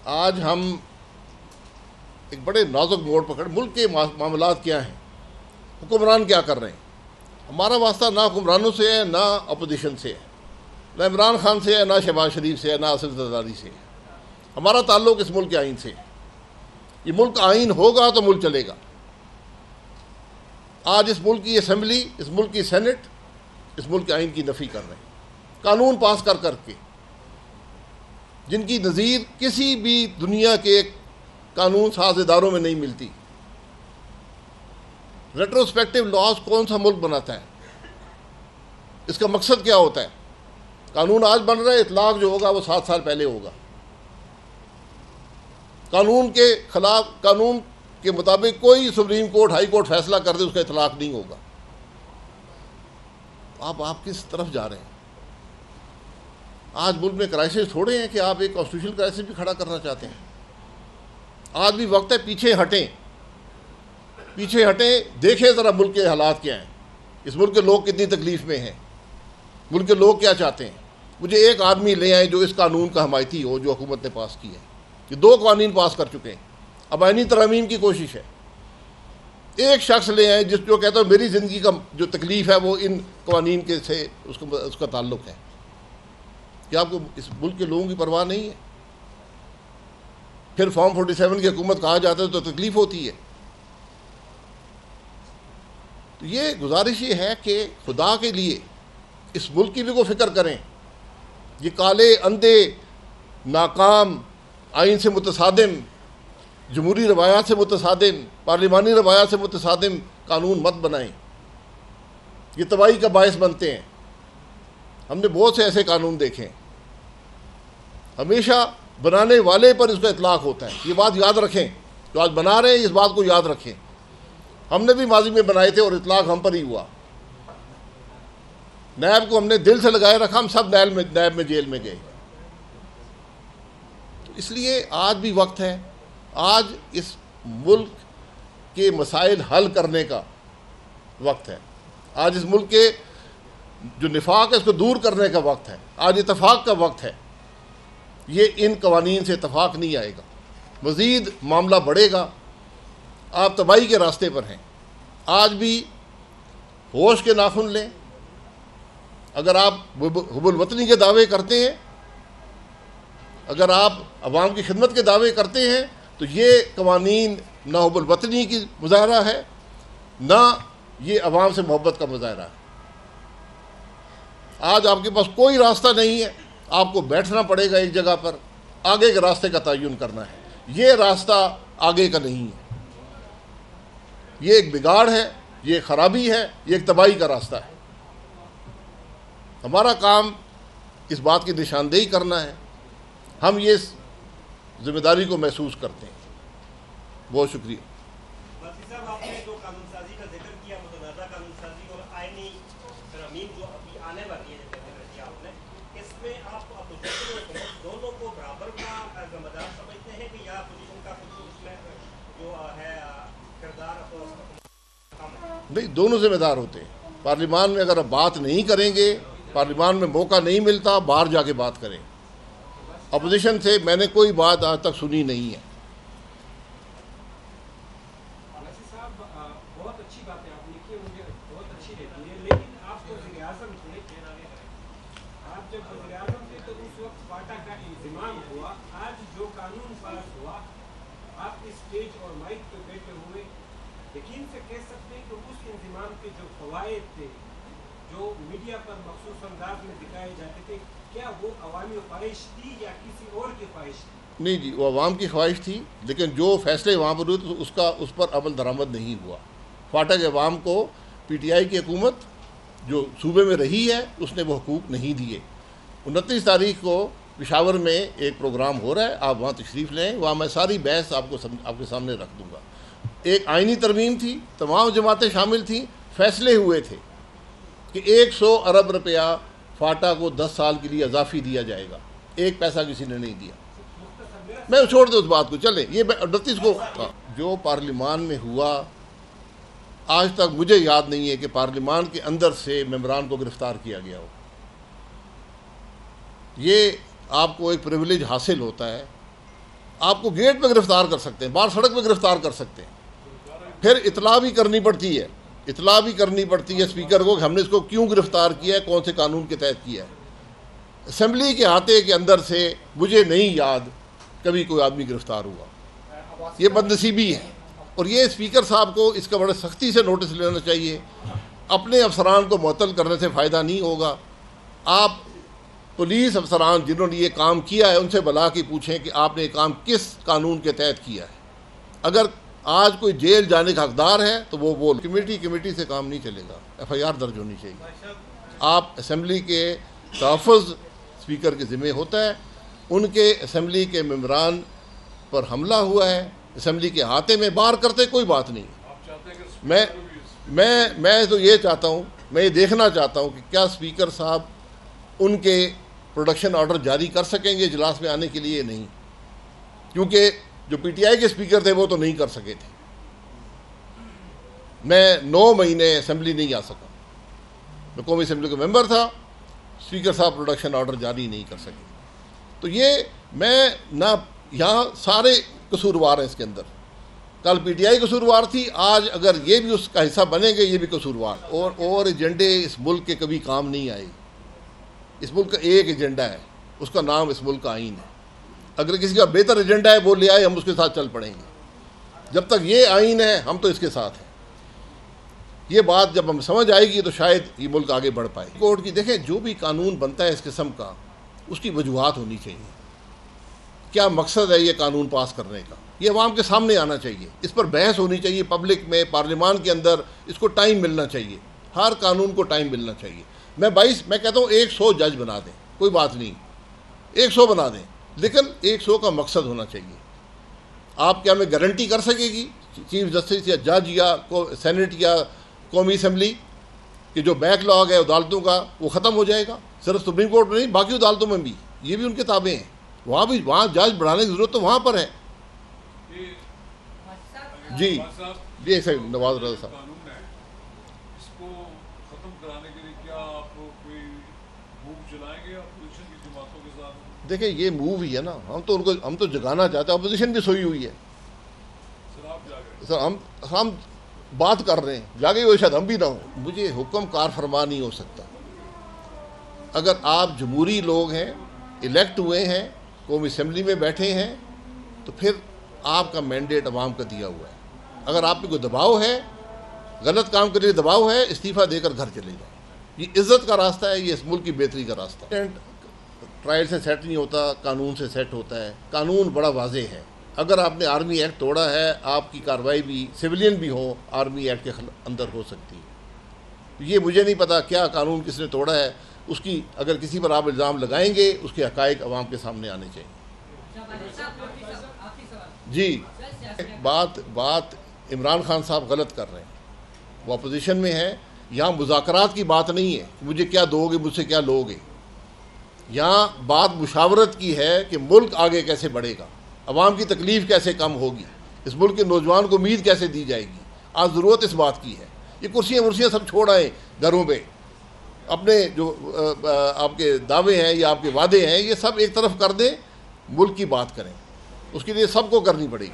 آج ہم ایک بڑے نازک موڑ پکڑ، ملک کے معاملات کیا ہیں، حکمران کیا کر رہے ہیں. ہمارا واسطہ نہ حکمرانوں سے ہے، نہ اپوزیشن سے ہے، نہ عمران خان سے ہے، نہ شہباز شریف سے ہے، نہ اسد زرداری سے ہے. ہمارا تعلق اس ملک کے آئین سے ہے. یہ ملک آئین ہوگا تو ملک چلے گا. آج اس ملک کی اسمبلی، اس ملک کی سینٹ اس ملک کے آئین کی نفی کر رہے ہیں، قانون پاس کر کے، جن کی نظیر کسی بھی دنیا کے قانون ساز اداروں میں نہیں ملتی. ریٹروسپیکٹو لاز کون سا ملک بناتا ہے؟ اس کا مقصد کیا ہوتا ہے؟ قانون آج بن رہا ہے، اطلاق جو ہوگا وہ 7 سال پہلے ہوگا. قانون کے خلاف، قانون کے مطابق کوئی سپریم کورٹ، ہائی کورٹ فیصلہ کر دے اس کا اطلاق نہیں ہوگا. آپ کس طرف جا رہے ہیں؟ آج ملک میں کرائسس تھوڑے ہیں کہ آپ ایک کانسٹیٹیوشنل کرائسس بھی کھڑا کرنا چاہتے ہیں. آج بھی وقت ہے پیچھے ہٹیں، دیکھیں ذرا ملک کے حالات کیا ہیں، اس ملک کے لوگ کتنی تکلیف میں ہیں، ملک کے لوگ کیا چاہتے ہیں. مجھے ایک آدمی لے آئیں جو اس قانون کا حمایتی ہو جو حکومت نے پاس کی ہے. یہ 2 قوانین پاس کر چکے ہیں، اب آئینی ترامیم کی کوشش ہے. ایک شخص لے آئیں جو کہتا ہے میری زندگی کا جو تکلیف ہے وہ ان قوانین کے سے اس کا تعلق ہے. کیا آپ کو اس ملک کے لوگوں کی پرواہ نہیں ہے؟ پھر فارم 47 کی حکومت کہا جاتا ہے تو تکلیف ہوتی ہے. تو یہ گزارش یہ ہے کہ خدا کے لیے اس ملک کی بھی کو فکر کریں. یہ کالے اندھے ناکام، آئین سے متصادم، جمہوری روایات سے متصادم، پارلیمانی روایات سے متصادم قانون مت بنائیں. یہ تباہی کا باعث بنتے ہیں. ہم نے بہت سے ایسے قانون دیکھے ہیں، ہمیشہ بنانے والے پر اس کا اطلاق ہوتا ہے. یہ بات یاد رکھیں، جو آج بنا رہے ہیں اس بات کو یاد رکھیں. ہم نے بھی ماضی میں بنائے تھے اور اطلاق ہم پر ہی ہوا. نیب کو ہم نے دل سے لگائے رکھا، ہم سب نیب میں جیل میں گئے. تو اس لیے آج بھی وقت ہے، آج اس ملک کے مسائل حل کرنے کا وقت ہے. آج اس ملک کے جو نفاق ہے اس کو دور کرنے کا وقت ہے. آج اتفاق کا وقت ہے. یہ ان قوانین سے اتفاق نہیں آئے گا، مزید معاملہ بڑھے گا. آپ تباہی کے راستے پر ہیں. آج بھی ہوش کے ناخن لیں. اگر آپ حب الوطنی کے دعوے کرتے ہیں، اگر آپ عوام کی خدمت کے دعوے کرتے ہیں تو یہ قوانین نہ حب الوطنی کی مظاہرہ ہے، نہ یہ عوام سے محبت کا مظاہرہ ہے. آج آپ کے پاس کوئی راستہ نہیں ہے، آپ کو بیٹھنا پڑے گا ایک جگہ پر، آگے کے راستے کا تعین کرنا ہے. یہ راستہ آگے کا نہیں ہے، یہ ایک بگاڑ ہے، یہ ایک خرابی ہے، یہ ایک تباہی کا راستہ ہے. ہمارا کام اس بات کی نشاندہی کرنا ہے. ہم یہ ذمہ داری کو محسوس کرتے ہیں. بہت شکریہ. صاحب، آپ نے جو قانون سازی کا ذکر کیا، متنازع قانون سازی اور آئینی ترامیم جو ابھی آنے والی ہے، آپ نے اس میں آپ اپوزیشن اور حکومت دونوں کو برابر کا ذمہ دار سمجھتے ہیں کہ یا اپوزیشن کا کچھ اس میں جو ہے کردار نہیں، دونوں ذمہ دار ہوتے ہیں. پارلیمان میں اگر آپ بات نہیں کریں گے، پارلیمان میں موقع نہیں ملتا، باہر جا کے بات کریں. اپوزیشن سے میں نے کوئی بات آج تک سنی نہیں ہے. بہت اچھی بات ہے آپ نے کی، مجھے بہت اچھی لگی ہے، لیکن آپ کو وزیر اعظم تھے، آپ جب وزیر اعظم تھے تو اس وقت فاٹا کا انضمام ہوا. آج جو قانون پاس ہوا، آپ اسٹیج اور مائک پہ بیٹھے ہوئے یقین سے کہہ سکتے ہیں کہ اس انضمام کے جو فوائد تھے، جو میڈیا پر مخصوص انداز میں دکھائے جاتے تھے، کیا وہ عوامی خواہش تھی یا کسی اور کی خواہش تھی؟ نہیں جی، وہ عوام کی خواہش تھی، لیکن جو فیصلے وہاں پر ہوئے تو اس پر عمل درآمد نہیں ہوا. فاٹا کے عوام کو پی ٹی آئی کی حکومت جو صوبے میں رہی ہے اس نے وہ حقوق نہیں دیے. 29 تاریخ کو پشاور میں ایک پروگرام ہو رہا ہے، آپ وہاں تشریف لیں. وہاں میں ساری بحث آپ کے سامنے رکھ دوں گا. ایک آئینی ترمیم تھی، تمام جماعتیں شامل تھیں. فیصلے ہوئے تھے کہ 100 ارب روپیہ فاٹا کو 10 سال کے لیے اضافی دیا جائے گا. ایک پیسہ کسی نے نہیں دیا. میں چھوڑ دوں اس بات کو، چلیں. یہ 29 کو جو پارلیمان میں ہوا، آج تک مجھے یاد نہیں ہے کہ پارلیمان کے اندر سے ممبران کو گرفتار کیا گیا ہو. یہ آپ کو ایک پریویلیج حاصل ہوتا ہے آپ کو گیٹ پہ گرفتار کر سکتے ہیں، باہر سڑک پہ گرفتار کر سکتے ہیں. پھر اطلاع بھی کرنی پڑتی ہے، اسپیکر کو کہ ہم نے اس کو کیوں گرفتار کیا ہے، کون سے قانون کے تحت کیا ہے. اسمبلی کے احاطے کے اندر سے مجھے نہیں یاد کبھی کوئی آدمی گرفتار ہوا. یہ بدنصیبی ہے، اور یہ اسپیکر صاحب کو اس کا بڑے سختی سے نوٹس لینا چاہیے. اپنے افسران کو معطل کرنے سے فائدہ نہیں ہوگا. آپ پولیس افسران جنہوں نے یہ کام کیا ہے ان سے بلا کے پوچھیں کہ آپ نے یہ کام کس قانون کے تحت کیا ہے. اگر آج کوئی جیل جانے کا حقدار ہے تو وہ بول. کمیٹی سے کام نہیں چلے گا، FIR درج ہونی چاہیے. آپ اسمبلی کے تحفظ اسپیکر کے ذمہ ہوتا ہے. ان کے اسمبلی کے ممبران پر حملہ ہوا ہے، اسمبلی کے احاطے میں باہر کرتے کوئی بات نہیں. میں تو یہ چاہتا ہوں، میں یہ دیکھنا چاہتا ہوں کہ کیا اسپیکر صاحب ان کے پروڈکشن آرڈر جاری کر سکیں گے اجلاس میں آنے کے لیے. نہیں، کیونکہ جو PTI کے اسپیکر تھے وہ تو نہیں کر سکے تھے. میں 9 مہینے اسمبلی نہیں آ سکا، میں قومی اسمبلی کا ممبر تھا. اسپیکر صاحب پروڈکشن آرڈر جاری نہیں کر سکے. تو یہ میں نہ یہاں سارے قصوروار ہیں اس کے اندر. کل PTI قصوروار تھی، آج اگر یہ بھی اس کا حصہ بنیں گے یہ بھی قصوروار. اور ایجنڈے اس ملک کے کبھی کام نہیں آئے. اس ملک کا ایک ایجنڈا ہے، اس کا نام اس ملک کا آئین ہے. اگر کسی کا بہتر ایجنڈا ہے وہ لے آئے، ہم اس کے ساتھ چل پڑیں گے. جب تک یہ آئین ہے ہم تو اس کے ساتھ ہیں. یہ بات جب ہم سمجھ آئے گی تو شاید یہ ملک آگے بڑھ پائے. کورٹ کی دیکھیں، جو بھی قانون بنتا ہے اس قسم کا اس کی وجوہات ہونی چاہیے. کیا مقصد ہے یہ قانون پاس کرنے کا، یہ عوام کے سامنے آنا چاہیے. اس پر بحث ہونی چاہیے پبلک میں، پارلیمان کے اندر. اس کو ٹائم ملنا چاہیے، ہر قانون کو ٹائم ملنا چاہیے. میں کہتا ہوں 100 جج بنا دیں، کوئی بات نہیں، 100 بنا دیں، لیکن 100 کا مقصد ہونا چاہیے. آپ کیا ہمیں گارنٹی کر سکے گی چیف جسٹس یا جج یا سینٹ یا قومی اسمبلی کہ جو بیک لاگ ہے عدالتوں کا وہ ختم ہو جائے گا؟ صرف سپریم کورٹ میں نہیں، باقی عدالتوں میں بھی یہ بھی ان کے تابع ہیں. وہاں جج بڑھانے کی ضرورت تو وہاں پر ہے. جی ایک سیکنڈ، نواز رضا صاحب. اس کو ختم کرانے کے لیے کیا آپ کوئی موو چلائیں گے اپوزیشن کی جماعتوں کے ساتھ؟ دیکھیں یہ موو ہی ہے نا، ہم تو جگانا چاہتے ہیں. اپوزیشن بھی سوئی ہوئی ہے سر. ہم بات کر رہے ہیں، جاگے ہوئے شاید ہم بھی نہ ہوں. مجھے حکم کار فرما نہیں ہو سکتا. اگر آپ جمہوری لوگ ہیں، الیکٹ ہوئے ہیں، قومی اسمبلی میں بیٹھے ہیں، تو پھر آپ کا مینڈیٹ عوام کا دیا ہوا ہے. اگر آپ پہ کوئی دباؤ ہے، غلط کام کے لیے دباؤ ہے، استعفیٰ دے کر گھر چلے جائیں. یہ عزت کا راستہ ہے، یہ اس ملک کی بہتری کا راستہ ہے. ٹرائل سے سیٹ نہیں ہوتا، قانون سے سیٹ ہوتا ہے. قانون بڑا واضح ہے. اگر آپ نے آرمی ایکٹ توڑا ہے، آپ کی کارروائی بھی سویلین بھی ہو آرمی ایکٹ کے اندر ہو سکتی ہے. یہ مجھے نہیں پتا کیا قانون کس نے توڑا ہے. اس کی اگر کسی پر آپ الزام لگائیں گے اس کے حقائق عوام کے سامنے آنے چاہیے. جی بات عمران خان صاحب غلط کر رہے ہیں. وہ اپوزیشن میں ہیں. یہاں مذاکرات کی بات نہیں ہے کہ مجھے کیا دو گے، مجھ سے کیا لو گے. یہاں بات مشاورت کی ہے کہ ملک آگے کیسے بڑھے گا، عوام کی تکلیف کیسے کم ہوگی، اس ملک کے نوجوان کو امید کیسے دی جائے گی. آج ضرورت اس بات کی ہے. یہ کرسیاں سب چھوڑ آئیں گھروں پہ. اپنے جو آپ کے دعوے ہیں یا آپ کے وعدے ہیں یہ سب ایک طرف کر دیں، ملک کی بات کریں. اس کے لیے سب کو کرنی پڑے گی.